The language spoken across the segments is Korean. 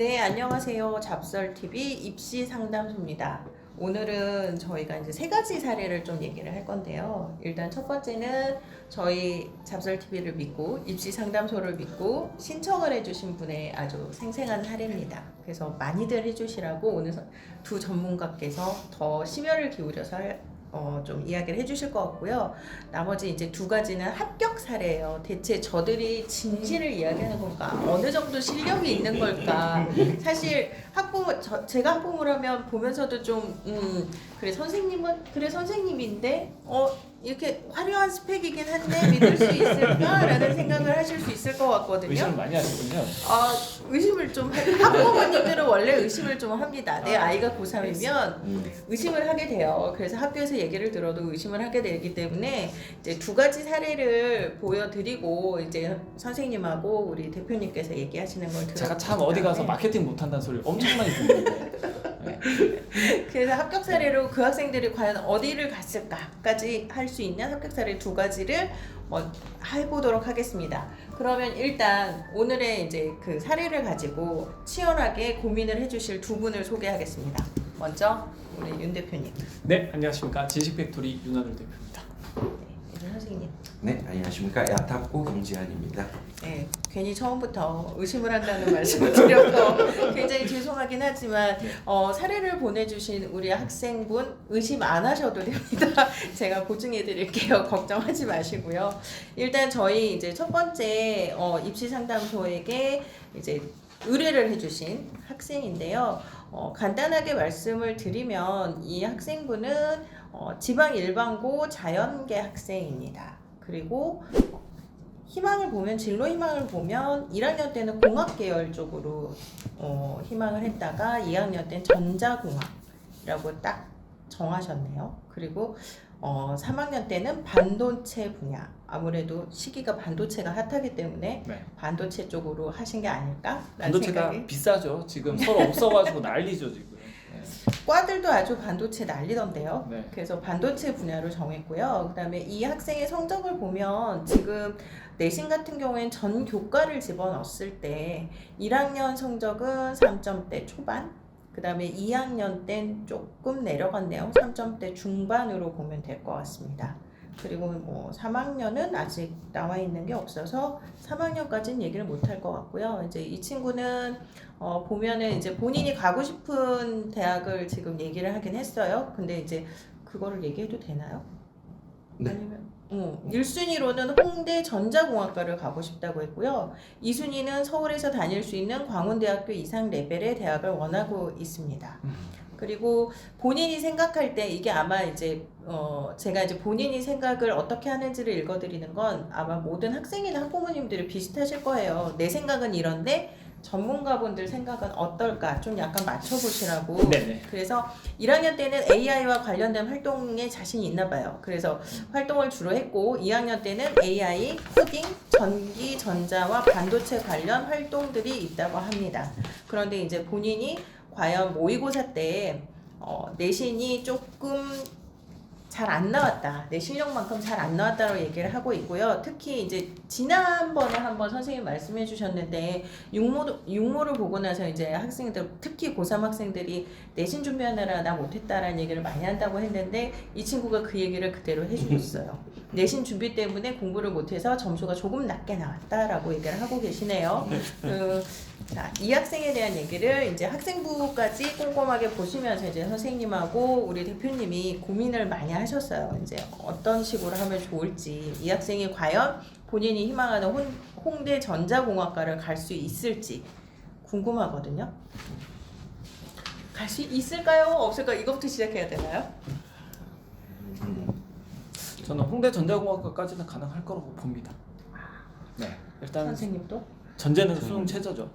네, 안녕하세요. 잡설TV 입시 상담소입니다. 오늘은 저희가 이제 세 가지 사례를 좀 얘기를 할 건데요. 일단 첫 번째는 저희 잡설TV를 믿고 입시 상담소를 믿고 신청을 해주신 분의 아주 생생한 사례입니다. 그래서 많이들 해주시라고 오늘 두 전문가께서 더 심혈을 기울여서 좀 이야기를 해주실 것 같고요. 나머지 이제 두 가지는 합격 사례예요. 대체 저들이 진실을 이야기하는 걸까? 어느 정도 실력이 있는 걸까? 사실 제가 학부모를 하면 보면서도 좀 그래 선생님은 그래 선생님인데 이렇게 화려한 스펙이긴 한데 믿을 수 있을까라는 생각을 하실 수 있을 것 같거든요. 의심을 많이 하시군요. 의심을 좀 학부모님들은 원래 의심을 좀 합니다. 내 아이가 고3이면 의심을 하게 돼요. 그래서 학교에서 얘기를 들어도 의심을 하게 되기 때문에 이제 두 가지 사례를 보여드리고 이제 선생님하고 우리 대표님께서 얘기하시는 걸 들었습니다. 제가 참 어디 가서 마케팅 못한다는 소리 엄청 많이 듣는데. 네. 그래서 합격 사례로 그 학생들이 과연 어디를 갔을까까지 할 수 있는 합격 사례 두 가지를 해보도록 하겠습니다. 그러면 일단 오늘의 이제 그 사례를 가지고 치열하게 고민을 해주실 두 분을 소개하겠습니다. 먼저 우리 윤 대표님. 네, 안녕하십니까. 지식팩토리 윤하늘 대표입니다. 네, 윤 선생님. 네, 안녕하십니까. 야탁고 김지한입니다. 네, 괜히 처음부터 의심을 한다는 말씀을 드려서 굉장히 죄송하긴 하지만 사례를 보내주신 우리 학생분 의심 안 하셔도 됩니다. 제가 보증해 드릴게요. 걱정하지 마시고요. 일단 저희 이제 첫 번째 입시 상담소에게 이제 의뢰를 해주신 학생인데요. 간단하게 말씀을 드리면 이 학생분은 지방 일반고 자연계 학생입니다. 그리고 희망을 보면 진로 희망을 보면 1학년 때는 공학 계열 쪽으로 희망을 했다가 2학년 때는 전자공학이라고 딱 정하셨네요. 그리고 3학년 때는 반도체 분야, 아무래도 시기가 반도체가 핫하기 때문에 네. 반도체 쪽으로 하신 게 아닐까? 반도체가 생각이. 비싸죠. 지금 서로 없어가지고 난리죠 지금. 네. 과들도 아주 반도체 난리던데요. 네. 그래서 반도체 분야로 정했고요. 그 다음에 이 학생의 성적을 보면 지금 내신 같은 경우엔 전 교과를 집어넣었을 때 1학년 성적은 3점대 초반, 그 다음에 2학년 땐 조금 내려갔네요. 3점대 중반으로 보면 될 것 같습니다. 그리고 3학년은 아직 나와 있는 게 없어서 3학년까지는 얘기를 못 할 것 같고요. 이제 이 친구는 보면은 이제 본인이 가고 싶은 대학을 지금 얘기를 하긴 했어요. 근데 이제 그거를 얘기해도 되나요? 네. 아니면 1순위로는 홍대 전자공학과를 가고 싶다고 했고요. 2순위는 서울에서 다닐 수 있는 광운대학교 이상 레벨의 대학을 원하고 있습니다. 그리고 본인이 생각할 때 이게 아마 이제 제가 이제 본인이 생각을 어떻게 하는지를 읽어드리는 건 아마 모든 학생이나 학부모님들이 비슷하실 거예요. 내 생각은 이런데 전문가분들 생각은 어떨까 좀 약간 맞춰보시라고. 네네. 그래서 1학년 때는 AI와 관련된 활동에 자신이 있나 봐요. 그래서 활동을 주로 했고 2학년 때는 AI, 코딩, 전기, 전자와 반도체 관련 활동들이 있다고 합니다. 그런데 이제 본인이 과연 모의고사 때 내신이 조금 잘 안 나왔다. 내 실력만큼 잘 안 나왔다고 얘기를 하고 있고요. 특히 이제 지난번에 한번 선생님 말씀해 주셨는데 육모를 보고 나서 이제 학생들, 특히 고3 학생들이 내신 준비하느라 나 못했다라는 얘기를 많이 한다고 했는데 이 친구가 그 얘기를 그대로 해주고 있어요. 내신 준비 때문에 공부를 못해서 점수가 조금 낮게 나왔다라고 얘기를 하고 계시네요. 자, 이 학생에 대한 얘기를 이제 학생부까지 꼼꼼하게 보시면서 이제 선생님하고 우리 대표님이 고민을 많이 하셨어요. 이제 어떤 식으로 하면 좋을지, 이 학생이 과연 본인이 희망하는 홍대 전자공학과를 갈 수 있을지 궁금하거든요. 갈 수 있을까요? 없을까요? 이것부터 시작해야 되나요? 저는 홍대 전자공학과까지는 가능할 거라고 봅니다. 네. 일단 선생님도? 전제는 수능 최저죠.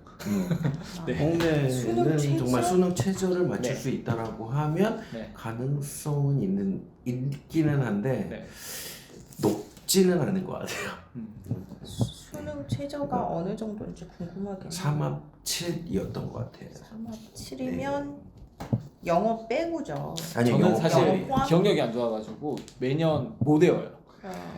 네. 홍대는 수능 최저? 정말 수능 최저를 맞출 네. 수 있다라고 하면 네. 가능성은 있기는 한데 네. 높지는 않은 것 같아요. 수능 최저가 어느 정도인지 궁금하긴 해요. 3합 7이었던 것 같아요. 3합 7이면 영어 빼고죠. 아니 저는 영어 사실 포함? 기억력이 안 좋아가지고 매년 못 외워요.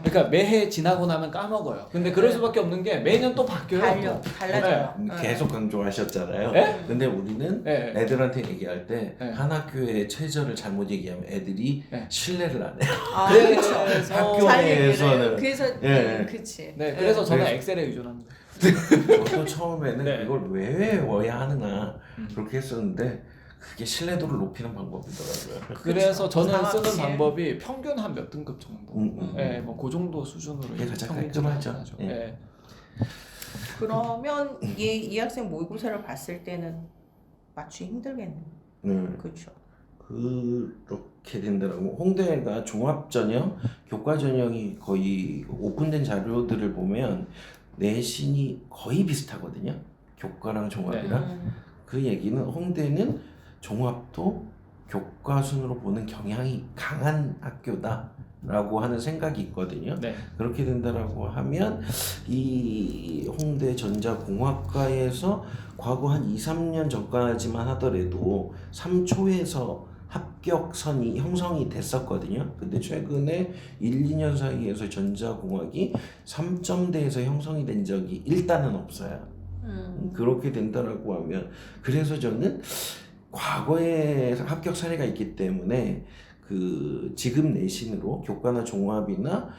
그러니까 매해 지나고 나면 까먹어요. 근데 그럴 네. 수밖에 없는 게 매년 또 바뀌어요. 달라져요. 계속 강조하셨잖아요. 네? 근데 우리는 네. 애들한테 얘기할 때 네. 한 학교의 최저를 잘못 얘기하면 애들이 네. 신뢰를 안 해요. 아, 그래서 학교 잘 내에서는 얘기를. 그래서 예. 그치. 네, 그래서 저는 네. 엑셀에 의존합니다. 저도 처음에는 네. 그걸 왜 외워야 하느냐 음. 그렇게 했었는데 그게 신뢰도를 높이는 방법이더라고요. 그래서 저는 정확히. 쓰는 방법이 평균 한 몇 등급 정도. 음. 네, 뭐 그 정도 수준으로 그게 가장 평균적으로 깔끔하죠. 하죠. 예. 네. 그러면 이 학생 모의고사를 봤을 때는 맞추기 힘들겠네. 그렇죠. 그렇게 된다라고 홍대가 종합 전형, 교과 전형이 거의 오픈된 자료들을 보면 내신이 거의 비슷하거든요. 교과랑 종합이랑. 그 얘기는 홍대는 종합도 교과 순으로 보는 경향이 강한 학교다라고 하는 생각이 있거든요. 네. 그렇게 된다라고 하면 이 홍대 전자공학과에서 과거 한 2, 3년 전까지만 하더라도 3초에서 합격선이 형성이 됐었거든요. 근데 최근에 1, 2년 사이에서 전자공학이 3점대에서 형성이 된 적이 일단은 없어요. 그렇게 된다라고 하면 그래서 저는 과거에 합격 사례가 있기 때문에 그 지금 내신으로 교과나 종합이나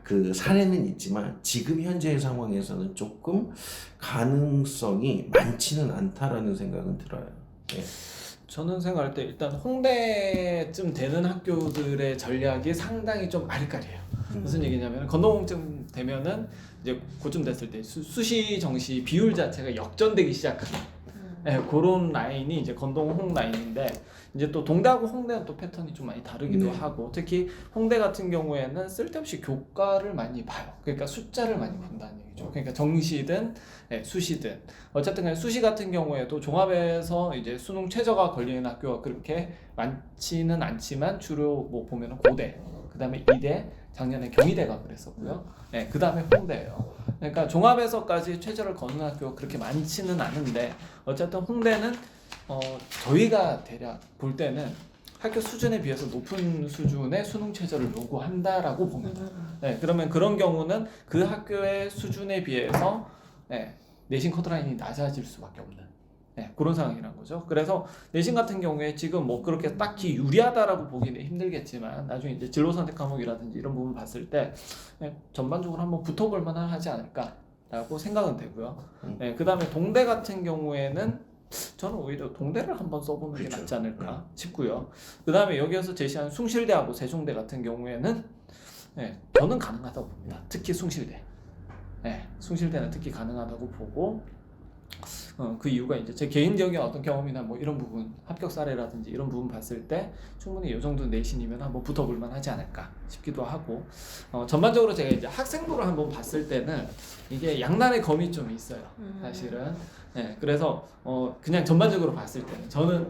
그 사례는 있지만 지금 현재의 상황에서는 조금 가능성이 많지는 않다라는 생각은 들어요. 네. 저는 생각할 때 일단 홍대쯤 되는 학교들의 전략이 상당히 좀 아리까리해요. 무슨 얘기냐면 건너공쯤 되면은 이제 그쯤 됐을 때 수시 정시 비율 자체가 역전되기 시작하는 네, 그런 라인이 이제 건동홍 라인인데 이제 또 동대하고 홍대는 또 패턴이 좀 많이 다르기도 하고 특히 홍대 같은 경우에는 쓸데없이 교과를 많이 봐요. 그러니까 숫자를 많이 본다는 얘기죠. 그러니까 정시든 수시든 어쨌든 간에 수시 같은 경우에도 종합에서 이제 수능 최저가 걸리는 학교가 그렇게 많지는 않지만 주로 뭐 보면은 고대, 그다음에 이대, 작년에 경희대가 그랬었고요. 네, 그다음에 홍대예요. 그러니까 종합에서까지 최저를 거는 학교가 그렇게 많지는 않은데 어쨌든 홍대는 저희가 대략 볼 때는 학교 수준에 비해서 높은 수준의 수능 최저를 요구한다라고 봅니다. 네, 그러면 그런 경우는 그 학교의 수준에 비해서 내신 커트라인이 낮아질 수밖에 없는 그런 상황이란 거죠. 그래서 내신 같은 경우에 지금 뭐 그렇게 딱히 유리하다라고 보기는 힘들겠지만 나중에 이제 진로 선택 과목이라든지 이런 부분 봤을 때 전반적으로 한번 붙어볼 만하지 않을까라고 생각은 되고요. 그 다음에 동대 같은 경우에는 저는 오히려 동대를 한번 써보는 게 낫지 않을까 싶고요. 그 다음에 여기에서 제시한 숭실대하고 세종대 같은 경우에는 저는 가능하다고 봅니다. 특히 숭실대. 숭실대는 특히 가능하다고 보고 그 이유가 이제 제 개인적인 어떤 경험이나 뭐 이런 부분 합격 사례라든지 이런 부분 봤을 때 충분히 이 정도 내신이면 한번 붙어볼 만하지 않을까 싶기도 하고 전반적으로 제가 이제 학생부를 한번 봤을 때는 이게 양날의 검이 좀 있어요 사실은. 그래서 그냥 전반적으로 봤을 때는 저는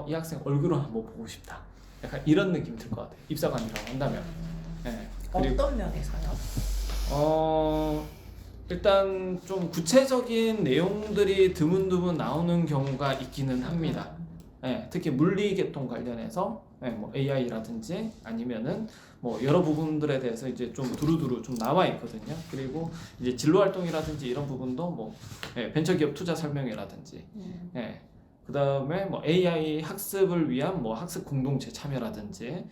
이 학생 얼굴을 한번 보고 싶다 약간 이런 느낌이 들 것 같아요. 입사관이라고 한다면. 그리고 어떤 면에서요? 일단 좀 구체적인 내용들이 드문드문 나오는 경우가 있기는 합니다. 특히 물리계통 관련해서 뭐 AI라든지 아니면은 뭐 여러 부분들에 대해서 이제 좀 두루두루 좀 나와 있거든요. 그리고 이제 진로 활동이라든지 이런 부분도 뭐 벤처기업 투자 설명회라든지 그다음에 뭐 AI 학습을 위한 뭐 학습 공동체 참여라든지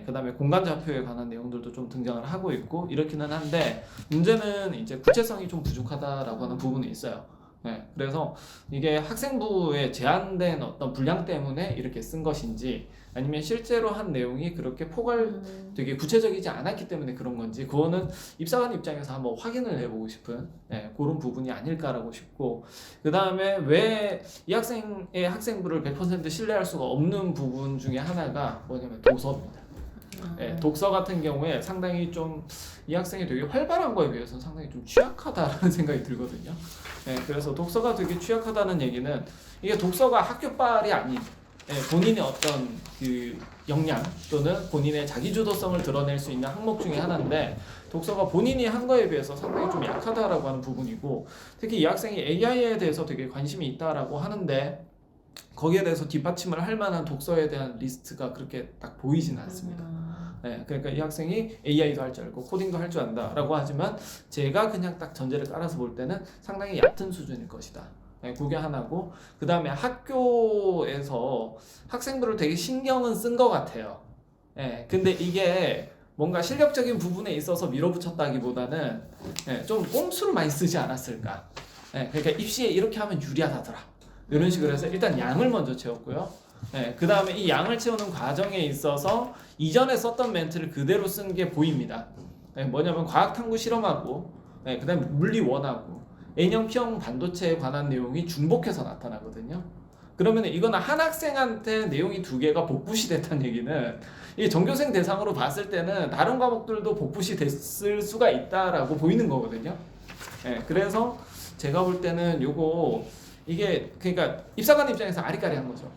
그 다음에 공간 좌표에 관한 내용들도 좀 등장을 하고 있고 이렇기는 한데 문제는 이제 구체성이 좀 부족하다라고 하는 부분이 있어요. 그래서 이게 학생부에 제한된 어떤 분량 때문에 이렇게 쓴 것인지 아니면 실제로 한 내용이 그렇게 되게 구체적이지 않았기 때문에 그런 건지 그거는 입사관 입장에서 한번 확인을 해보고 싶은 그런 부분이 아닐까라고 싶고 그 다음에 왜 이 학생의 학생부를 100% 신뢰할 수가 없는 부분 중에 하나가 뭐냐면 도서입니다. 독서 같은 경우에 상당히 좀 이 학생이 되게 활발한 거에 비해서 상당히 좀 취약하다라는 생각이 들거든요. 그래서 독서가 되게 취약하다는 얘기는 이게 독서가 학교빨이 아닌 본인의 어떤 그 역량 또는 본인의 자기주도성을 드러낼 수 있는 항목 중에 하나인데 독서가 본인이 한 거에 비해서 상당히 좀 약하다라고 하는 부분이고 특히 이 학생이 AI에 대해서 되게 관심이 있다라고 하는데 거기에 대해서 뒷받침을 할 만한 독서에 대한 리스트가 그렇게 딱 보이진 않습니다. 그러니까 이 학생이 AI도 할 줄 알고 코딩도 할 줄 안다라고 하지만 제가 그냥 딱 전제를 깔아서 볼 때는 상당히 얕은 수준일 것이다. 그게 하나고, 그 다음에 학교에서 학생들을 되게 신경은 쓴 것 같아요. 근데 이게 뭔가 실력적인 부분에 있어서 밀어붙였다기보다는 좀 꼼수를 많이 쓰지 않았을까. 그러니까 입시에 이렇게 하면 유리하다더라, 이런 식으로 해서 일단 양을 먼저 채웠고요. 그 다음에 이 양을 채우는 과정에 있어서 이전에 썼던 멘트를 그대로 쓴 게 보입니다. 뭐냐면 과학탐구 실험하고, 그 다음에 물리 원하고 N형 P형 반도체에 관한 내용이 중복해서 나타나거든요. 그러면 이거는 한 학생한테 내용이 두 개가 복붙이 됐다는 얘기는 이 전교생 대상으로 봤을 때는 다른 과목들도 복붙이 됐을 수가 있다라고 보이는 거거든요. 그래서 제가 볼 때는 이게 그러니까 입사관 입장에서 아리까리한 거죠.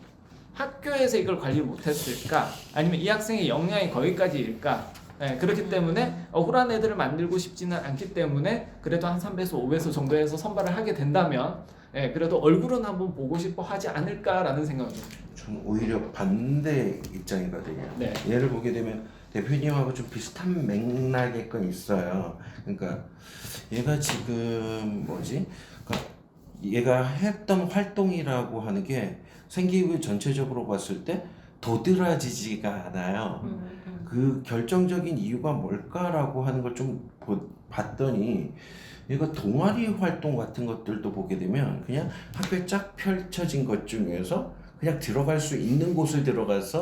학교에서 이걸 관리를 못했을까? 아니면 이 학생의 역량이 거기까지일까? 그렇기 때문에 억울한 애들을 만들고 싶지는 않기 때문에 그래도 한 3배수, 5배수 정도에서 선발을 하게 된다면 그래도 얼굴은 한번 보고 싶어 하지 않을까라는 생각이 듭니다. 저는 오히려 반대 입장이거든요. 네. 예를 보게 되면 대표님하고 좀 비슷한 맥락의 건 있어요. 그러니까 얘가 지금 그러니까 얘가 했던 활동이라고 하는 게 생기부 전체적으로 봤을 때 도드라지지가 않아요. 그 결정적인 이유가 뭘까라고 하는 걸 좀 봤더니, 얘가 동아리 활동 같은 것들도 보게 되면 그냥 학교에 쫙 펼쳐진 것 중에서 그냥 들어갈 수 있는 곳을 들어가서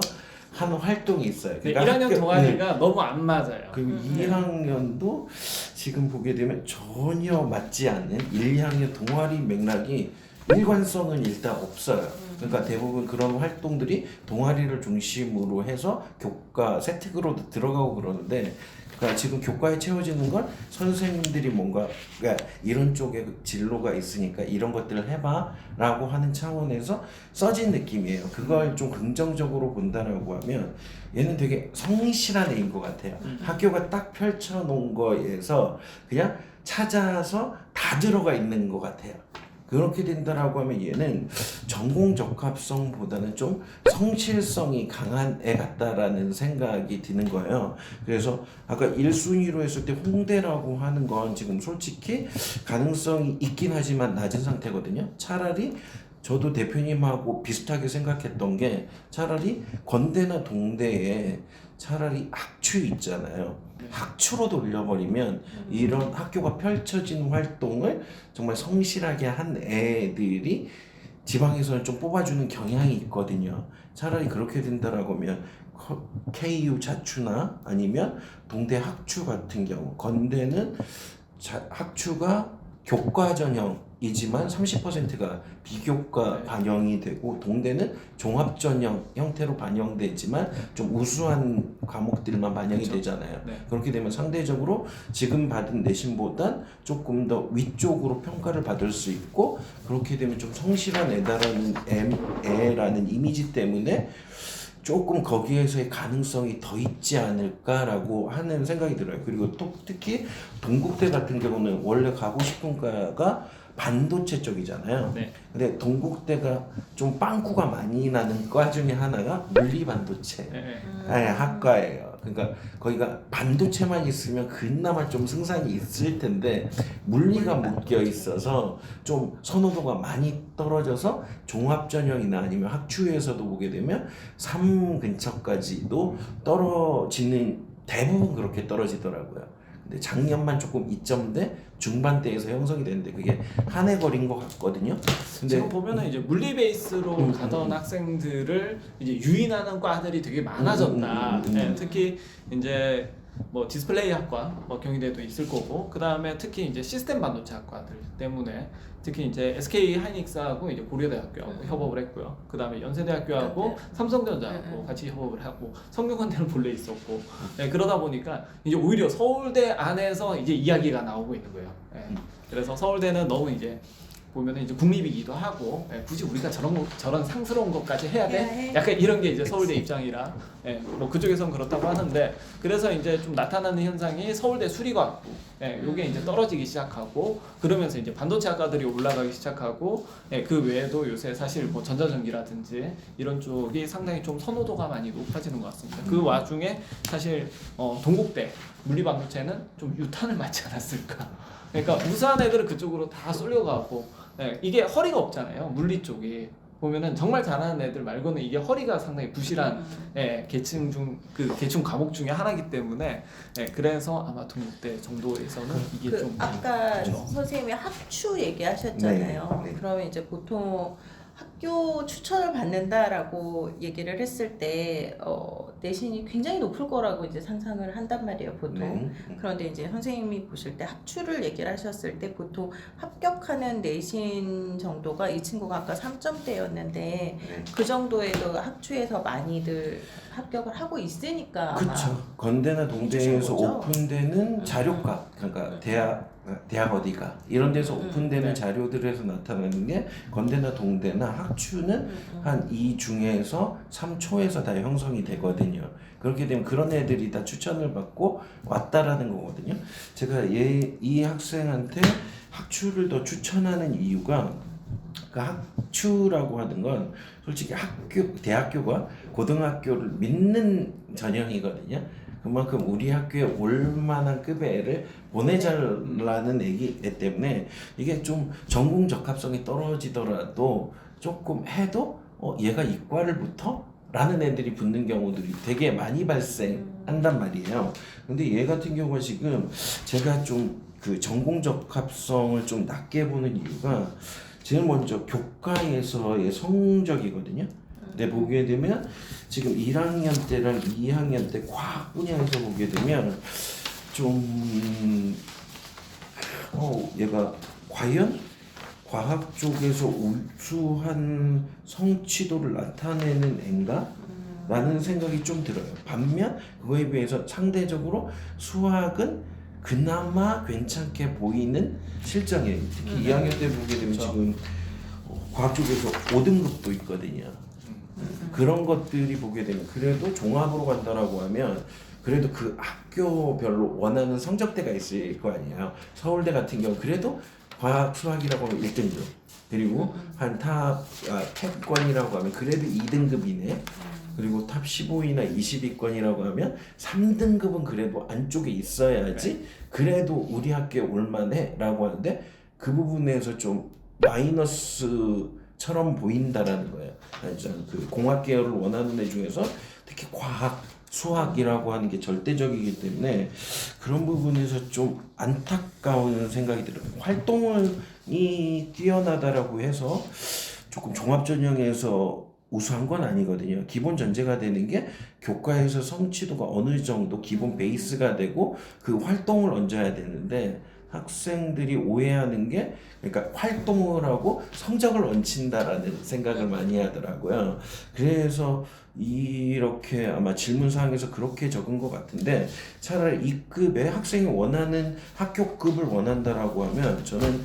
하는 활동이 있어요. 그러니까 1학년 동아리가 너무 안 맞아요. 그리고 2학년도 지금 보게 되면 전혀 맞지 않는 1, 2학년 동아리 맥락이 일관성은 일단 없어요. 그러니까 대부분 그런 활동들이 동아리를 중심으로 해서 교과 세특으로 들어가고 그러는데, 그러니까 지금 교과에 채워지는 건 선생님들이 뭔가 그러니까 이런 쪽에 진로가 있으니까 이런 것들을 해봐라고 하는 차원에서 써진 느낌이에요. 그걸 좀 긍정적으로 본다라고 하면 얘는 되게 성실한 애인 것 같아요. 학교가 딱 펼쳐놓은 거에서 그냥 찾아서 다 들어가 있는 것 같아요. 그렇게 된다라고 하면 얘는 전공 적합성보다는 좀 성실성이 강한 애 같다라는 생각이 드는 거예요. 그래서 아까 1순위로 했을 때 홍대라고 하는 건 지금 솔직히 가능성이 있긴 하지만 낮은 상태거든요. 차라리 저도 대표님하고 비슷하게 생각했던 게, 차라리 건대나 동대에 차라리 학추 있잖아요. 학추로 돌려버리면 이런 학교가 펼쳐진 활동을 정말 성실하게 한 애들이 지방에서는 좀 뽑아주는 경향이 있거든요. 차라리 그렇게 된다라고 하면 KU 자추나 아니면 동대 학추 같은 경우, 건대는 학추가 교과 전형이지만 30%가 비교과 반영이 되고, 동대는 종합 전형 형태로 반영되지만 좀 우수한 과목들만 반영이 되잖아요. 그렇게 되면 상대적으로 지금 받은 내신보단 조금 더 위쪽으로 평가를 받을 수 있고, 그렇게 되면 좀 성실한 애라는 이미지 때문에 조금 거기에서의 가능성이 더 있지 않을까라고 하는 생각이 들어요. 그리고 또 특히 동국대 같은 경우는 원래 가고 싶은 과가 반도체 쪽이잖아요. 근데 동국대가 좀 빵꾸가 많이 나는 과 중에 하나가 물리반도체 학과예요. 그러니까 거기가 반도체만 있으면 그나마 좀 승산이 있을 텐데 물리가 묶여 있어서 좀 선호도가 많이 떨어져서 종합전형이나 아니면 학추에서도 보게 되면 3 근처까지도 떨어지는, 대부분 그렇게 떨어지더라고요. 근데 작년만 조금 2점대 중반대에서 형성이 되는데 그게 한 해 걸린 것 같거든요. 근데 지금 보면은 이제 물리 베이스로 가던 학생들을 이제 유인하는 과들이 되게 많아졌다. 특히 이제 뭐 디스플레이 학과, 뭐 경희대도 있을 거고, 그 다음에 특히 이제 시스템 반도체 학과들 때문에 특히 이제 SK 하이닉스하고 이제 고려대학교하고 협업을 했고요. 그 다음에 연세대학교하고 삼성전자하고 같이 협업을 하고, 성균관대는 본래 있었고, 그러다 보니까 이제 오히려 서울대 안에서 이제 이야기가 나오고 있는 거예요. 그래서 서울대는 너무 이제 보면은 이제 국립이기도 하고 굳이 우리가 저런 상스러운 것까지 해야 돼? 해. 약간 이런 게 이제 서울대 입장이라 뭐 그쪽에선 그렇다고 하는데 그래서 이제 좀 나타나는 현상이 서울대 수리과학부 요게 이제 떨어지기 시작하고 그러면서 이제 반도체 학과들이 올라가기 시작하고 그 외에도 요새 사실 뭐 전자전기라든지 이런 쪽이 상당히 좀 선호도가 많이 높아지는 것 같습니다. 그 와중에 사실 동국대 물리반도체는 좀 유탄을 맞지 않았을까. 그러니까 우수한 애들은 그쪽으로 다 쏠려가고 이게 허리가 없잖아요. 물리 쪽이 보면은 정말 잘하는 애들 말고는 이게 허리가 상당히 부실한 계층 중 그 계층 과목 중에 하나이기 때문에 그래서 아마 동국대 정도에서는 이게 좀 아까 그렇죠. 선생님이 학추 얘기하셨잖아요. 네, 네. 그러면 이제 보통 학교 추천을 받는다라고 얘기를 했을 때 내신이 굉장히 높을 거라고 이제 상상을 한단 말이에요, 보통. 네. 그런데 이제 선생님이 보실 때 학추를 얘기를 하셨을 때 보통 합격하는 내신 정도가 이 친구가 아까 3점대였는데 네. 그 정도에도 학추에서 많이들 합격을 하고 있으니까 아마 그렇죠. 건대나 동대에서 해주신 거죠? 오픈되는 자료값, 그러니까 대학 어디가 이런 데서 오픈되는 네. 자료들에서 나타나는 게 건대나 동대나 학추는 한 2 중에서 3초에서 다 형성이 되거든요. 그렇게 되면 그런 애들이 다 추천을 받고 왔다라는 거거든요. 제가 이 학생한테 학추를 더 추천하는 이유가 그 학추라고 하는 건 솔직히 대학교가 고등학교를 믿는 전형이거든요. 그만큼 우리 학교에 올 만한 급의 애를 보내자라는 애기 때문에 이게 좀 전공 적합성이 떨어지더라도 조금 해도 얘가 이과를 붙어? 라는 애들이 붙는 경우들이 되게 많이 발생한단 말이에요. 근데 얘 같은 경우가 지금 제가 좀 그 전공 적합성을 좀 낮게 보는 이유가 제일 먼저 교과에서의 성적이거든요. 근데 보게 되면 지금 1학년 때랑 2학년 때 과학 분야에서 보게 되면 좀 얘가 과연 과학 쪽에서 우수한 성취도를 나타내는 애인가? 라는 생각이 좀 들어요. 반면 그거에 비해서 상대적으로 수학은 그나마 괜찮게 보이는 실정이에요. 특히 2학년 때 보게 되면 그렇죠. 지금 과학 쪽에서 5등급도 있거든요. 그런 것들이 보게 되면 그래도 종합으로 간다라고 하면 그래도 그 학교별로 원하는 성적대가 있을 거 아니에요. 서울대 같은 경우 그래도 과학 수학이라고 하면 1등급 그리고 한 탑10권이라고 하면 그래도 2등급이네. 그리고 탑 15위나 20위권이라고 하면 3등급은 그래도 안쪽에 있어야지 그래도 우리 학교에 올만해 라고 하는데 그 부분에서 좀 마이너스처럼 보인다라는 거예요. 그 공학 계열을 원하는 애 중에서 특히 과학, 수학이라고 하는 게 절대적이기 때문에 그런 부분에서 좀 안타까운 생각이 들어요. 활동이 뛰어나다라고 해서 조금 종합전형에서 우수한 건 아니거든요. 기본 전제가 되는 게 교과에서 성취도가 어느 정도 기본 베이스가 되고 그 활동을 얹어야 되는데 학생들이 오해하는 게 그러니까 활동을 하고 성적을 얹힌다라는 생각을 많이 하더라고요. 그래서 이렇게 아마 질문사항에서 그렇게 적은 것 같은데 차라리 이 급에 학생이 원하는 학교급을 원한다라고 하면 저는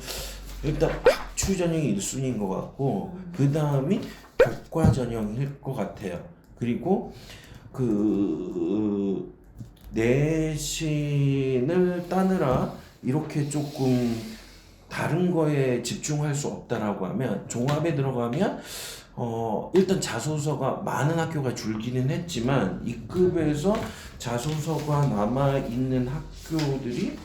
일단 학추 전형이 1순위인 것 같고 그 다음이 교과 전형일 것 같아요. 그리고 그 내신을 따느라 이렇게 조금 다른 거에 집중할 수 없다라고 하면 종합에 들어가면 일단 자소서가 많은 학교가 줄기는 했지만 이 급에서 자소서가 남아 있는 학교들이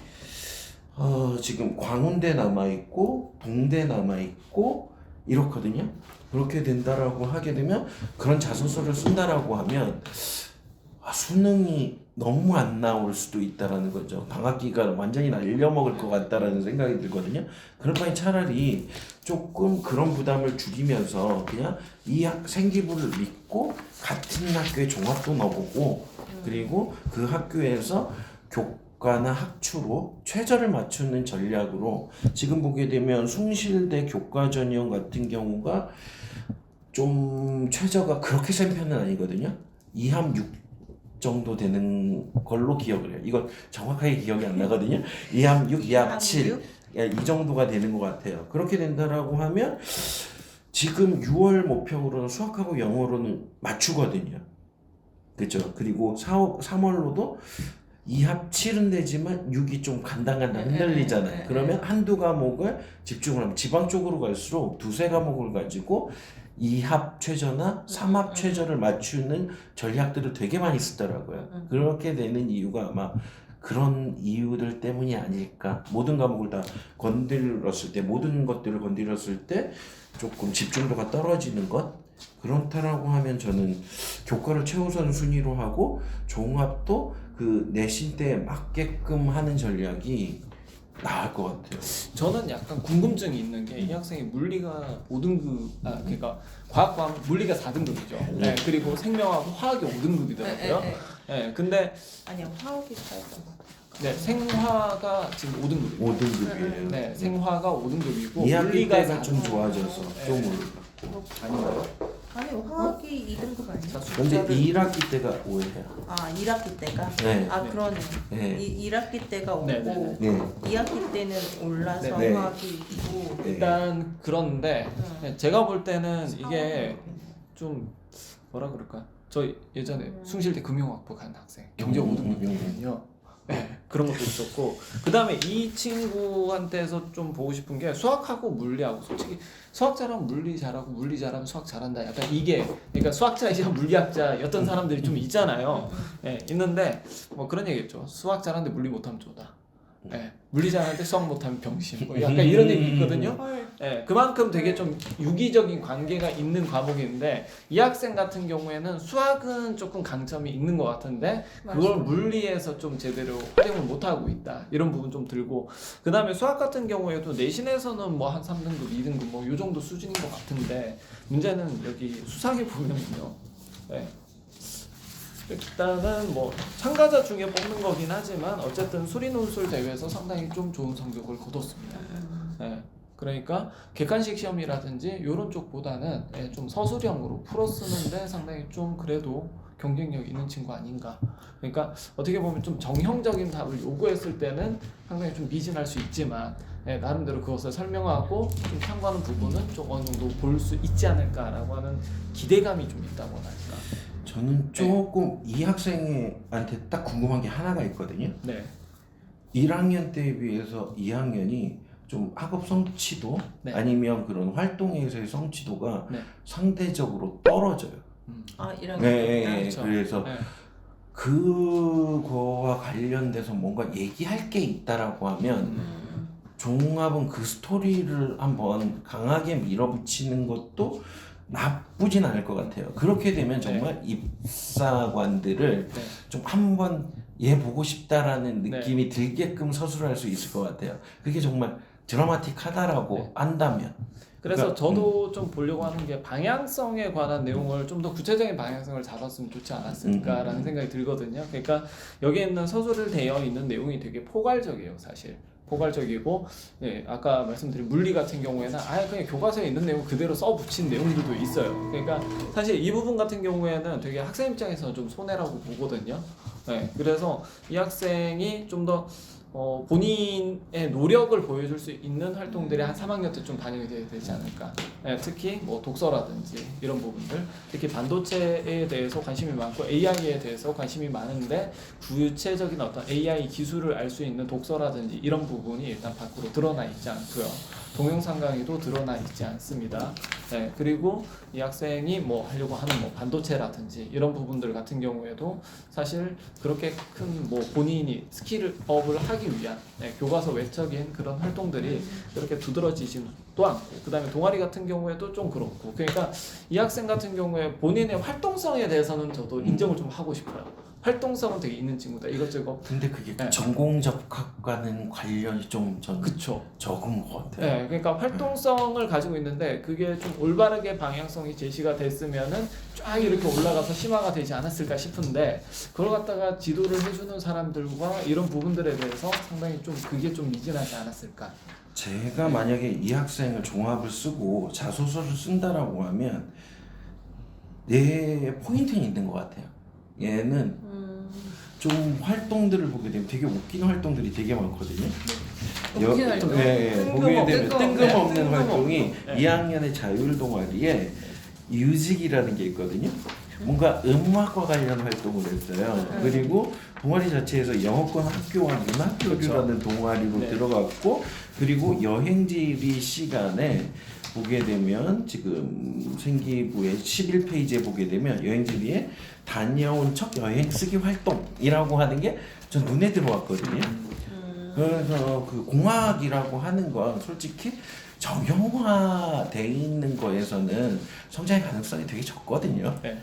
지금 광운대 남아 있고 동대 남아 있고 이렇거든요. 그렇게 된다라고 하게 되면 그런 자소서를 쓴다라고 하면 수능이 너무 안 나올 수도 있다라는 거죠. 방학 기간 완전히 날려먹을 것 같다라는 생각이 들거든요. 그럴 바에 차라리 조금 그런 부담을 줄이면서 그냥 이 생기부를 믿고 같은 학교에 종합도 넣어보고 그리고 그 학교에서 교과나 학추로 최저를 맞추는 전략으로 지금 보게 되면 숭실대 교과 전형 같은 경우가 좀 최저가 그렇게 센 편은 아니거든요. 2함 6 정도 되는 걸로 기억을 해요. 이건 정확하게 기억이 안 나거든요. 2함 6, 2함 7 이 정도가 되는 것 같아요. 그렇게 된다라고 하면 지금 6월 목표로는 수학하고 영어로는 맞추거든요. 그렇죠. 그리고 3월로도 2합 7은 되지만 6이 좀 간당간당 흔들리잖아요. 그러면 한두 과목을 집중을 하면 지방 쪽으로 갈수록 두세 과목을 가지고 2합 최저나 3합 최저를 맞추는 전략들을 되게 많이 쓰더라고요. 그렇게 되는 이유가 아마 그런 이유들 때문이 아닐까. 모든 과목을 다 건드렸을 때, 모든 것들을 건드렸을 때 조금 집중도가 떨어지는 것? 그렇다라고 하면 저는 교과를 최우선 순위로 하고 종합도 그 내신 때에 맞게끔 하는 전략이 나을 것 같아요. 저는 약간 궁금증이 있는 게 이 학생이 물리가 5등급, 그러니까 과학 과목 물리가 4등급이죠. 네, 그리고 생명하고 화학이 5등급이더라고요. 네, 근데 아니요, 화학이 차였던 것 같아요. 네, 생화가 지금 5등급이에요. 5등급이에요. 네, 생화가 5등급이고 2학기 물리가 때가 좀 좋아져서 네. 좀 올라. 아닌가요? 아니, 화학이 2등급 아니에요? 근데 1학기 때가 5예요. 아, 1학기 때가? 네. 아, 네. 그러네. 네. 1학기 때가 오고 네, 네, 네. 2학기 때는 올라서 네. 화학이 있고 네. 일단 그런데 제가 볼 때는 이게 좀 뭐라 그럴까? 저 예전에 숭실대 금융학부 간 학생 경제 5등급이거든요. 네, 그런 것도 있었고 그 다음에 이 친구한테서 좀 보고 싶은 게 수학하고 물리하고 솔직히 수학 잘하면 물리 잘하고 물리 잘하면 수학 잘한다 약간 이게 그러니까 수학자이자 물리학자였던 사람들이 좀 있잖아요. 네, 있는데 뭐 그런 얘기했죠. 수학 잘하는데 물리 못하면 쪼다. 네, 물리 잘하는데 수학 못하면 병신 뭐 약간 이런 얘기 있거든요. 네, 그만큼 되게 좀 유기적인 관계가 있는 과목인데 이 학생 같은 경우에는 수학은 조금 강점이 있는 것 같은데 그걸 물리에서 좀 제대로 활용을 못하고 있다 이런 부분 좀 들고 그 다음에 수학 같은 경우에도 내신에서는 뭐 한 3등급, 2등급 뭐 요 정도 수준인 것 같은데 문제는 여기 수상에 보면은요. 네. 일단은 뭐 참가자 중에 뽑는 거긴 하지만 어쨌든 수리논술 대회에서 상당히 좀 좋은 성적을 거뒀습니다. 네. 그러니까 객관식 시험이라든지 이런 쪽보다는 좀 서술형으로 풀어쓰는데 상당히 좀 그래도 경쟁력 있는 친구 아닌가. 그러니까 어떻게 보면 좀 정형적인 답을 요구했을 때는 상당히 좀 미진할 수 있지만 나름대로 그것을 설명하고 좀 참고하는 부분은 좀 어느 정도 볼 수 있지 않을까라고 하는 기대감이 좀 있다고 할까. 저는 조금 이 학생한테 딱 궁금한 게 하나가 있거든요. 네. 1학년 때에 비해서 2학년이 좀 학업 성취도 네. 아니면 그런 활동에서의 성취도가 네. 상대적으로 떨어져요. 아, 1학기 네, 때가? 그렇죠. 그래서 네. 그거와 관련돼서 뭔가 얘기할 게 있다라고 하면 종합은 그 스토리를 한번 강하게 밀어붙이는 것도 나쁘진 않을 것 같아요. 그렇게 되면 정말 입사관들을 네. 좀 한번 얘 보고 싶다라는 네. 느낌이 들게끔 서술할 수 있을 것 같아요. 그게 정말 드라마틱하다라고 네. 안다면. 그래서 그러니까, 저도 좀 보려고 하는 게 방향성에 관한 내용을 좀 더 구체적인 방향성을 잡았으면 좋지 않았을까라는 생각이 들거든요. 그러니까 여기에 있는 서술을 되어 있는 내용이 되게 포괄적이에요, 사실. 포괄적이고, 아까 말씀드린 물리 같은 경우에는 아예 그냥 교과서에 있는 내용 그대로 써붙인 내용들도 있어요. 그러니까 사실 이 부분 같은 경우에는 되게 학생 입장에서는 좀 손해라고 보거든요. 그래서 이 학생이 좀 더 본인의 노력을 보여줄 수 있는 활동들이 한 3학년 때 좀 반영이 돼야 되지 않을까. 특히 뭐 독서라든지 이런 부분들, 특히 반도체에 대해서 관심이 많고 AI에 대해서 관심이 많은데 구체적인 어떤 AI 기술을 알 수 있는 독서라든지 이런 부분이 일단 밖으로 드러나 있지 않고요. 동영상 강의도 드러나 있지 않습니다. 그리고 이 학생이 뭐 하려고 하는 뭐 반도체라든지 이런 부분들 같은 경우에도 사실 그렇게 큰 뭐 본인이 스킬업을 하기 위한 교과서 외적인 그런 활동들이 그렇게 두드러지지도 않고 그 다음에 동아리 같은 경우에도 좀 그렇고 그러니까 이 학생 같은 경우에 본인의 활동성에 대해서는 저도 인정을 좀 하고 싶어요. 활동성은 되게 있는 친구다. 이것저것. 근데 그게 전공 접학과는 관련이 좀 전 그쵸. 적은 것 같아요. 그러니까 활동성을 가지고 있는데 그게 좀 올바르게 방향성이 제시가 됐으면은 쫙 이렇게 올라가서 심화가 되지 않았을까 싶은데 그걸 갖다가 지도를 해주는 사람들과 이런 부분들에 대해서 상당히 좀 그게 좀 미진하지 않았을까. 제가 만약에 이 학생을 종합을 쓰고 자소서를 쓴다라고 하면 내 포인트는 있는 것 같아요. 얘는 좀 활동들을 보게 되면 되게 웃기는 활동들이 되게 많거든요. 웃긴 활동. 보게 되면 뜬금없는 뜬금없는 활동이 네. 2학년의 자율 동아리에 뮤직이라는 게 있거든요. 뭔가 음악과 관련 활동을 했어요. 그리고 동아리 자체에서 영어권 학교와 문학교류라는 동아리로 네. 들어갔고, 그리고 여행지리 시간에 보게 되면 지금 생기부의 11페이지에 보게 되면 여행지리에 다녀온 첫 여행 쓰기 활동이라고 하는 게 전 눈에 들어왔거든요. 그래서 그 공학이라고 하는 건 솔직히 정형화돼 있는 거에서는 성장의 가능성이 되게 적거든요. 네.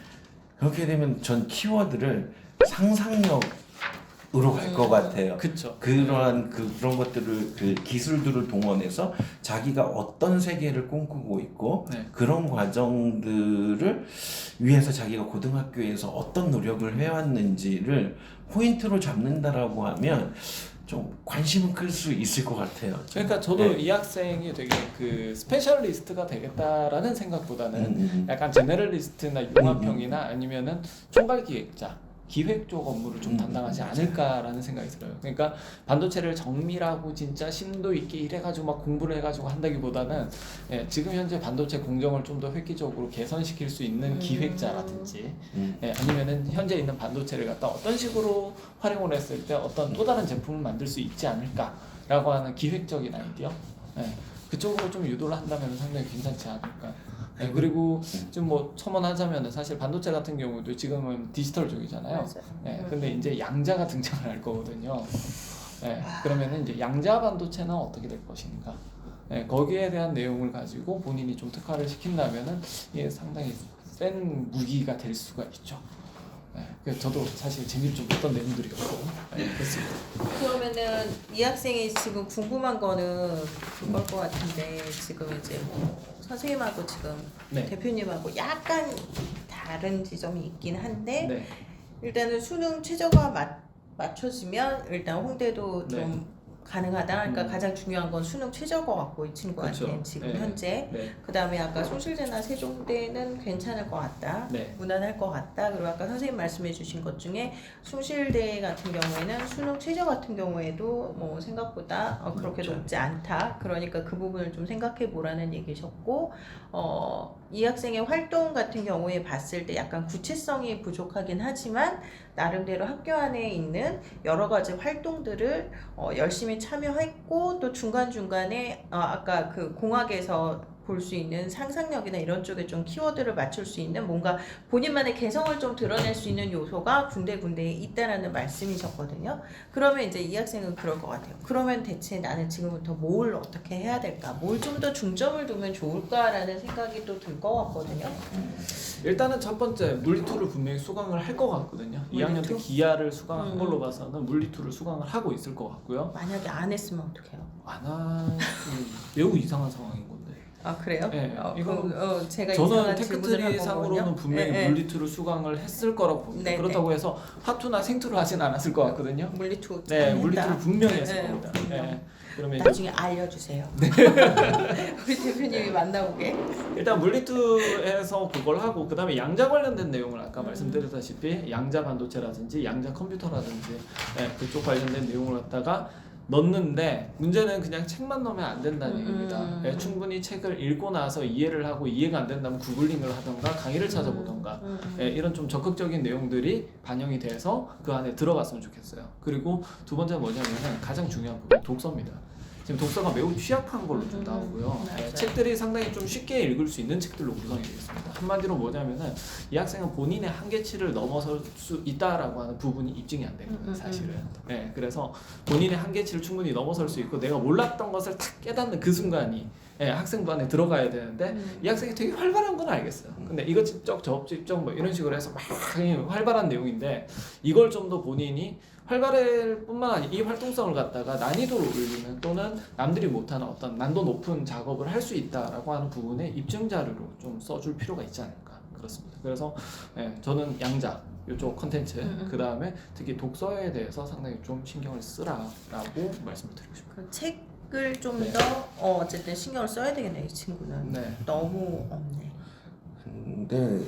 그렇게 되면 전 키워드를 상상력으로 갈 것 같아요. 그쵸. 그러한 그런 것들을 그 기술들을 동원해서 자기가 어떤 세계를 꿈꾸고 있고 네. 그런 과정들을 위해서 자기가 고등학교에서 어떤 노력을 해왔는지를 포인트로 잡는다라고 하면 좀 관심은 끌 수 있을 것 같아요. 그러니까 저도 네. 이 학생이 되게 그 스페셜리스트가 되겠다라는 생각보다는 약간 제너럴리스트나 융합형이나 아니면은 총괄기획자 기획 쪽 업무를 좀 담당하지 않을까라는 생각이 들어요. 그러니까 반도체를 정밀하고 진짜 심도 있게 이래가지고 막 공부를 해가지고 한다기보다는 지금 현재 반도체 공정을 좀 더 획기적으로 개선시킬 수 있는 기획자라든지 아니면은 현재 있는 반도체를 갖다 어떤 식으로 활용을 했을 때 어떤 또 다른 제품을 만들 수 있지 않을까라고 하는 기획적인 아이디어 그쪽으로 좀 유도를 한다면 상당히 괜찮지 않을까. 그리고 좀 뭐 첨언하자면은 사실 반도체 같은 경우도 지금은 디지털 쪽이잖아요. 맞아요. 근데 이제 양자가 등장을 할 거거든요. 그러면은 이제 양자 반도체는 어떻게 될 것인가? 거기에 대한 내용을 가지고 본인이 좀 특화를 시킨다면은 이게 상당히 센 무기가 될 수가 있죠. 그래서 저도 사실 재미를 좀 봤던 내용들이었고 그렇습니다. 그러면은 이 학생이 지금 궁금한 거는 그걸 것 같은데 지금 이제 뭐 선생님하고 지금 네. 대표님하고 약간 다른 지점이 있긴 한데 네. 일단은 수능 최저가 맞춰지면 일단 홍대도 네. 좀 가능하다. 그러니까 가장 중요한 건 수능 최저가 같고 이 친구한테 그렇죠. 지금 네. 현재. 네. 그다음에 아까 숭실대나 세종대는 괜찮을 것 같다. 네. 무난할 것 같다. 그리고 아까 선생님 말씀해주신 것 중에 숭실대 같은 경우에는 수능 최저 같은 경우에도 뭐 생각보다 그렇게 높지 않다. 그러니까 그 부분을 좀 생각해 보라는 얘기셨고, 이 학생의 활동 같은 경우에 봤을 때 약간 구체성이 부족하긴 하지만 나름대로 학교 안에 있는 여러 가지 활동들을 열심히 참여했고 또 중간중간에 아까 그 공학에서 볼 수 있는 상상력이나 이런 쪽에 좀 키워드를 맞출 수 있는 뭔가 본인만의 개성을 좀 드러낼 수 있는 요소가 군데군데 있다라는 말씀이셨거든요. 그러면 이제 이 학생은 그럴 것 같아요. 그러면 대체 나는 지금부터 뭘 어떻게 해야 될까? 뭘 좀 더 중점을 두면 좋을까라는 생각이 또 들 것 같거든요. 일단은 첫 번째 물리2를 분명히 수강을 할 것 같거든요. 2학년 때 기아를 수강한 걸로 봐서는 물리2를 수강을 하고 있을 것 같고요. 만약에 안 했으면 어떡해요? 안 하면 매우 이상한 상황인 건데. 아 그래요? 네, 이건 제가 저는 이상한 질문을 테크트리 한 상으로는 거군요. 분명히 네, 네. 물리2를 수강을 했을 거라고 봅니다. 네, 그렇다고 해서 화2나 생투를 하진 않았을 것 같거든요. 물리2 네, 잘했다. 물리2를 분명히 했을 네, 겁니다. 분명. 네. 그러면 이제 나중에 알려주세요. 우리 대표님이 만나보게. 일단 물리2에서 그걸 하고 그 다음에 양자 관련된 내용을 아까 말씀드렸다시피 양자 반도체라든지 양자 컴퓨터라든지 그쪽 관련된 내용을 갖다가 넣는데 문제는 그냥 책만 넣으면 안 된다는 얘기입니다. 충분히 책을 읽고 나서 이해를 하고 이해가 안 된다면 구글링을 하던가 강의를 찾아보던가 이런 좀 적극적인 내용들이 반영이 돼서 그 안에 들어갔으면 좋겠어요. 그리고 두 번째는 뭐냐면은 가장 중요한 부분 독서입니다. 지금 독서가 매우 취약한 걸로 좀 나오고요. 책들이 상당히 좀 쉽게 읽을 수 있는 책들로 구성이 되어 있습니다. 한마디로 뭐냐면은 이 학생은 본인의 한계치를 넘어설 수 있다라고 하는 부분이 입증이 안 된 겁니다, 사실은. 네, 그래서 본인의 한계치를 충분히 넘어설 수 있고 내가 몰랐던 것을 탁 깨닫는 그 순간이 학생부 안에 들어가야 되는데 이 학생이 되게 활발한 건 알겠어요. 근데 이것 집적 저것 집적 뭐 이런 식으로 해서 막 활발한 내용인데 이걸 좀 더 본인이 활발할 뿐만 아니라 이 활동성을 갖다가 난이도를 올리는 또는 남들이 못하는 어떤 난도 높은 작업을 할 수 있다라고 하는 부분에 입증 자료로 좀 써줄 필요가 있지 않을까 그렇습니다. 그래서 저는 양자 이쪽 컨텐츠 그 다음에 특히 독서에 대해서 상당히 좀 신경을 쓰라라고 말씀을 드리고 싶습니다. 그 책을 좀 네. 더 어쨌든 신경을 써야 되겠네 이 친구는. 네. 너무 없네. 근데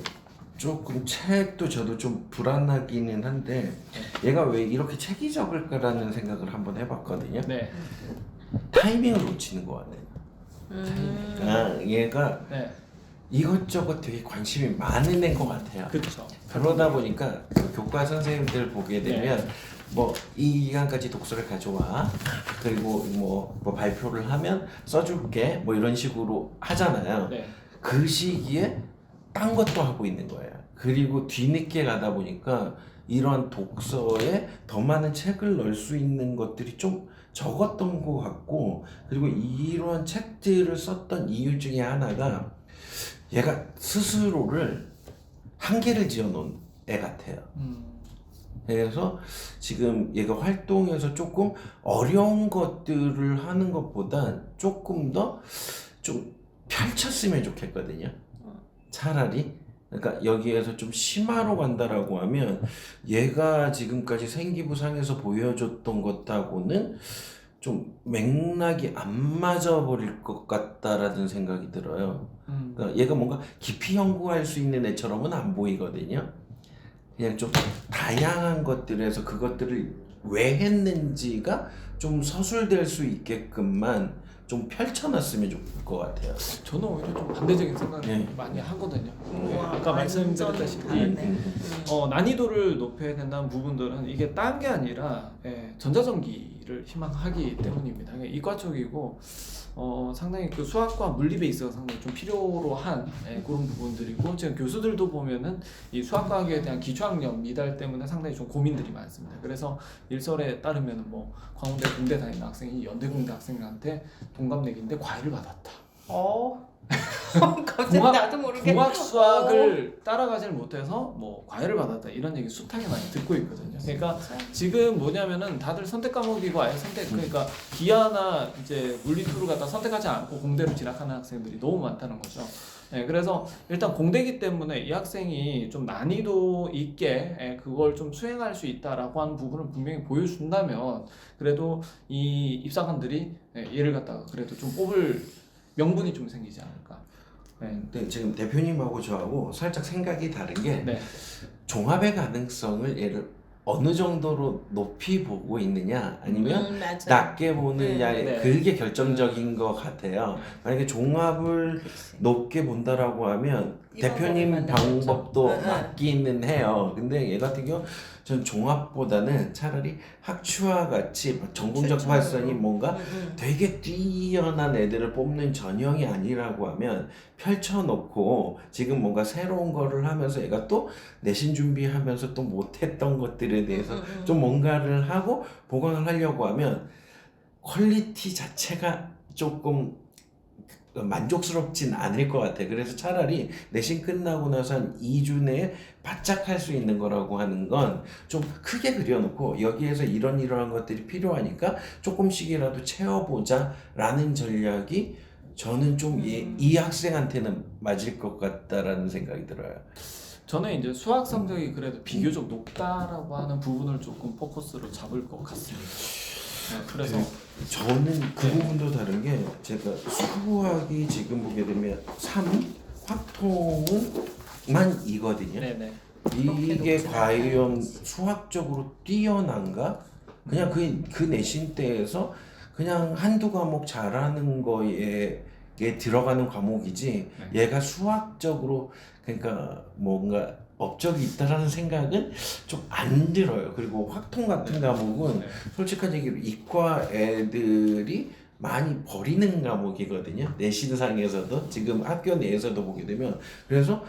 조금 책도 저도 좀 불안하기는 한데 얘가 왜 이렇게 체계적일까라는 생각을 한번 해봤거든요. 네. 타이밍을 놓치는 것 같아요. 얘가 네. 이것저것 되게 관심이 많은 애인 것 같아요. 그렇죠. 그러다 보니까 그 교과 선생님들 보게 되면 네. 뭐 이 기간까지 독서를 가져와 그리고 뭐 발표를 하면 써줄게 뭐 이런 식으로 하잖아요. 네. 그 시기에 딴 것도 하고 있는 거예요. 그리고 뒤늦게 가다 보니까 이러한 독서에 더 많은 책을 넣을 수 있는 것들이 좀 적었던 것 같고, 그리고 이러한 책들을 썼던 이유 중에 하나가 얘가 스스로를 한계를 지어놓은 애 같아요. 그래서 지금 얘가 활동에서 조금 어려운 것들을 하는 것보다 조금 더 좀 펼쳤으면 좋겠거든요. 차라리. 그러니까 여기에서 좀 심화로 간다라고 하면 얘가 지금까지 생기부상에서 보여줬던 것하고는 좀 맥락이 안 맞아버릴 것 같다라는 생각이 들어요. 그러니까 얘가 뭔가 깊이 연구할 수 있는 애처럼은 안 보이거든요. 그냥 좀 다양한 것들에서 그것들을 왜 했는지가 좀 서술될 수 있게끔만 좀 펼쳐놨으면 좋을 것 같아요. 저는 오히려 좀 반대적인 생각을 네. 많이 하거든요. 우와, 아까 완전 말씀드렸다시피 다르네. 난이도를 높여야 된다는 부분들은 이게 딴 게 아니라 전자전기를 희망하기 때문입니다. 이과 쪽이고 상당히 그 수학과 물리 베이스가 상당히 좀 필요로 한 그런 부분들이고, 지금 교수들도 보면은 이 수학과학에 대한 기초학력 미달 때문에 상당히 좀 고민들이 많습니다. 그래서 일설에 따르면 뭐 광운대 공대 다니는 학생이 연대 공대 학생한테 동갑내기인데 과외를 받았다. 갑자기 나도 모르게 공학 수학을 따라가질 못해서 뭐 과외를 받았다 이런 얘기 숱하게 많이 듣고 있거든요. 그러니까 지금 뭐냐면은 다들 선택 과목이고 아예 그러니까 기하나 이제 물리투를 갖다 선택하지 않고 공대로 진학하는 학생들이 너무 많다는 거죠. 그래서 일단 공대기 때문에 이 학생이 좀 난이도 있게 그걸 좀 수행할 수 있다라고 하는 부분을 분명히 보여준다면 그래도 이 입사관들이 얘를 갖다가 그래도 좀 뽑을 명분이 좀 생기지 않을까. 근데 지금 대표님하고 저하고 살짝 생각이 다른 게 네. 종합의 가능성을 얘를 어느 정도로 높이 보고 있느냐 아니면 맞아요. 낮게 보느냐 네. 그게 결정적인 것 같아요. 만약에 종합을 높게 본다라고 하면 이번 대표님 거를 방법도 만들었죠. 맞기는 해요. 근데 얘 같은 경우 전 종합보다는 차라리 학추와 같이 전공적 최초로. 발전이 뭔가 되게 뛰어난 애들을 뽑는 전형이 아니라고 하면 펼쳐놓고 지금 뭔가 새로운 거를 하면서 얘가 또 내신 준비하면서 또 못했던 것들에 대해서 좀 뭔가를 하고 보강을 하려고 하면 퀄리티 자체가 조금 만족스럽진 않을 것 같아. 그래서 차라리 내신 끝나고 나서 한 2주 내에 바짝 할 수 있는 거라고 하는 건 좀 크게 그려놓고 여기에서 이러한 것들이 필요하니까 조금씩이라도 채워보자 라는 전략이 저는 좀 이 학생한테는 맞을 것 같다라는 생각이 들어요. 저는 이제 수학 성적이 그래도 비교적 높다라고 하는 부분을 조금 포커스로 잡을 것 같습니다. 그래서 저는 그 네. 부분도 다른 게 제가 수학이 지금 보게 되면 3, 확통은만 이거든요. 네네. 이게 과연 수학적으로 뛰어난가? 그냥 그 내신 때에서 그냥 한두 과목 잘하는 거에 들어가는 과목이지 얘가 수학적으로 그러니까 뭔가 업적이 있다라는 생각은 좀 안 들어요. 그리고 확통 같은 과목은 솔직한 얘기로 이과 애들이 많이 버리는 과목이거든요. 내신상에서도 지금 학교 내에서도 보게 되면 그래서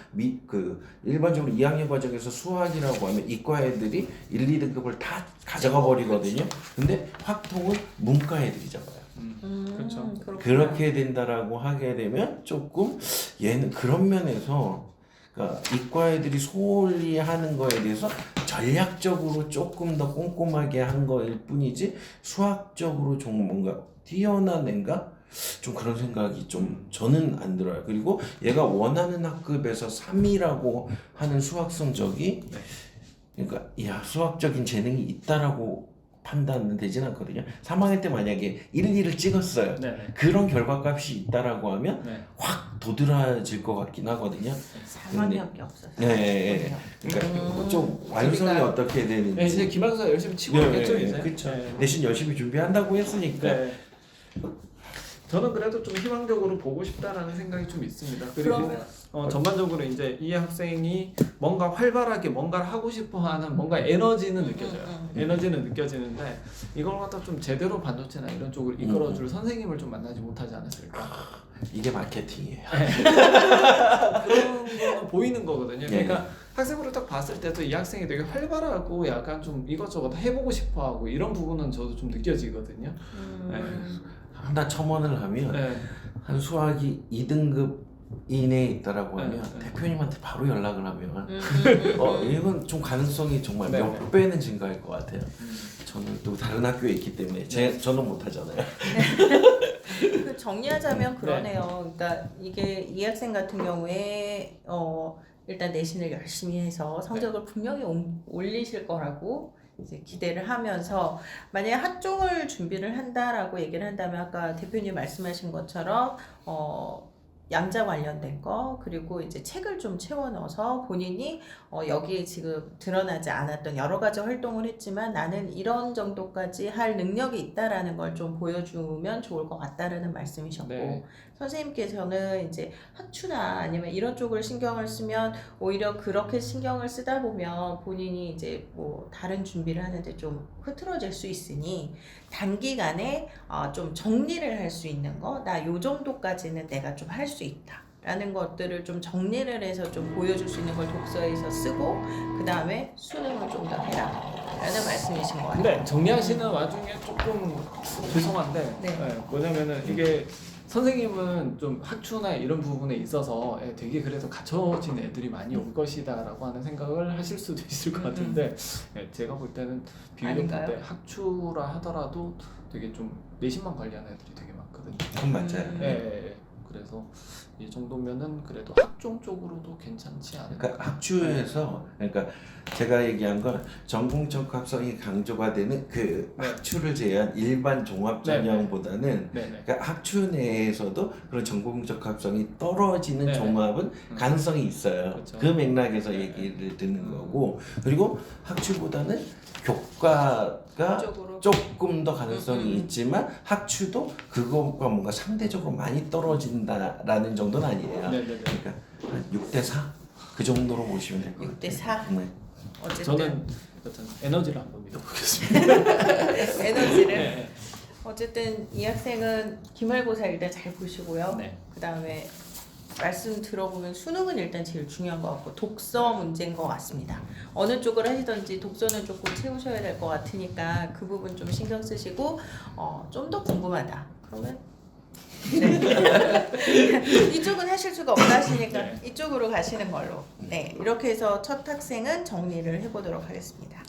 일반적으로 2학년 과정에서 수학이라고 하면 이과 애들이 1, 2등급을 다 가져가 버리거든요. 근데 확통은 문과 애들이 잡아요. 그렇죠. 그렇게 된다라고 하게 되면 조금 얘는 그런 면에서 그러니까 이과 애들이 소홀히 하는 거에 대해서 전략적으로 조금 더 꼼꼼하게 한 거일 뿐이지 수학적으로 좀 뭔가 뛰어난 애인가? 좀 그런 생각이 좀 저는 안 들어요. 그리고 얘가 원하는 학급에서 3이라고 하는 수학 성적이 그러니까 야 수학적인 재능이 있다라고 판단은 되진 않거든요. 3학년 때 만약에 1, 2를 찍었어요. 네네. 그런 결과값이 있다라고 하면 네. 확 도드라질 것 같긴 하거든요. 3학년이 없어서. 네. 그러니까 좀 완성이 우리가- 어떻게 되는지. 이제 기말고사 열심히 치고 있겠죠 이제. 그렇죠. 네. 내신 열심히 준비한다고 했으니까. 네. 저는 그래도 좀 희망적으로 보고 싶다라는 생각이 좀 있습니다. 그리고 전반적으로 이제 이 학생이 뭔가 활발하게 뭔가를 하고 싶어하는 뭔가 에너지는 느껴져요. 에너지는 느껴지는데 이걸 갖다 좀 제대로 반도체나 이런 쪽으로 이끌어줄 선생님을 좀 만나지 못하지 않았을까. 이게 마케팅이에요. 그런 거는 보이는 거거든요. 예. 그러니까 학생으로 딱 봤을 때도 이 학생이 되게 활발하고 약간 좀 이것저것 해보고 싶어하고 이런 부분은 저도 좀 느껴지거든요. 하나 첨언을 하면 네. 한 수학이 2등급 이내에 있다라고 네, 하면 네. 대표님한테 바로 연락을 하면 이건 좀 가능성이 정말 네, 몇 네. 배는 증가할 것 같아요. 저는 또 다른 학교에 있기 때문에 저는 못하잖아요. 그 정리하자면 그러네요. 그러니까 이게 이 학생 같은 경우에 일단 내신을 열심히 해서 성적을 분명히 올리실 거라고 이제 기대를 하면서 만약에 학종을 준비를 한다라고 얘기를 한다면 아까 대표님 말씀하신 것처럼 양자 관련된 거 그리고 이제 책을 좀 채워 넣어서 본인이 여기에 지금 드러나지 않았던 여러 가지 활동을 했지만 나는 이런 정도까지 할 능력이 있다라는 걸 좀 보여주면 좋을 것 같다라는 말씀이셨고 네. 선생님께서는 이제 학추나 아니면 이런 쪽을 신경을 쓰면 오히려 그렇게 신경을 쓰다 보면 본인이 이제 뭐 다른 준비를 하는데 좀 흐트러질 수 있으니 단기간에 좀 정리를 할 수 있는 거, 나 요 정도까지는 내가 좀 할 수 있다. 라는 것들을 좀 정리를 해서 좀 보여줄 수 있는 걸 독서에서 쓰고 그 다음에 수능을 좀 더 해라 라는 말씀이신 것 같아요. 근데 정리하시는 와중에 조금 죄송한데 네. 뭐냐면은 이게 선생님은 좀 학추나 이런 부분에 있어서 되게 그래서 갖춰진 애들이 많이 올 것이다라고 하는 생각을 하실 수도 있을 것 같은데 제가 볼 때는 비교적 아닌가요? 때 학추라 하더라도 되게 좀 내신만 관리하는 애들이 되게 많거든요. 그건 맞아요. 예. 그래서 이 정도면은 그래도 학종 쪽으로도 괜찮지 않을까. 그러니까 학추에서 그러니까 제가 얘기한 건 전공적 합성이 강조가 되는 그 네. 학추를 제외한 일반 종합 전형보다는 네네. 그러니까 학추 내에서도 그런 전공적 합성이 떨어지는 네. 종합은 가능성이 있어요. 그렇죠. 그 맥락에서 네. 얘기를 듣는 거고 그리고 학추보다는 교과가 쪽으로. 조금 더 가능성이 있지만 학추도 그것과 뭔가 상대적으로 많이 떨어진다라는 정도는 아니에요. 네네네. 그러니까 한 6대4 그 정도로 보시면 될 것 같아요. 6대4. 네. 어쨌든 저는 여튼 에너지를 한번 믿어보겠습니다. 에너지를 네. 어쨌든 이 학생은 기말고사 일단 잘 보시고요. 네. 그 다음에 말씀 들어보면 수능은 일단 제일 중요한 것 같고 독서 문제인 것 같습니다. 어느 쪽을 하시든지 독서는 조금 채우셔야 될 것 같으니까 그 부분 좀 신경 쓰시고 좀 더 궁금하다. 그러면 네. 이쪽은 하실 수가 없다 하시니까 네. 이쪽으로 가시는 걸로. 네, 이렇게 해서 첫 학생은 정리를 해보도록 하겠습니다.